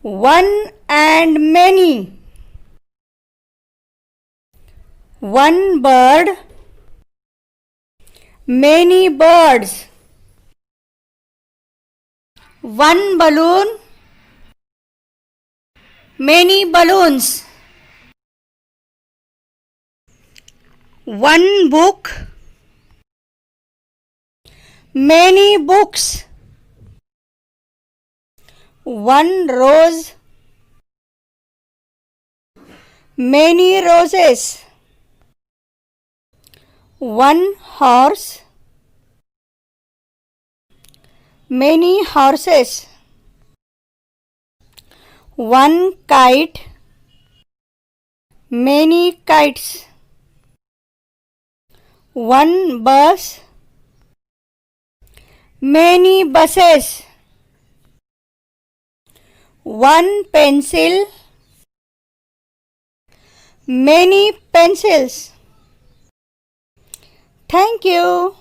One and many. One bird, many birds. One balloon, many balloons. One book, many books. One rose, many roses. One horse, many horses. One kite, many kites. One bus, many buses. One pencil, many pencils. Thank you.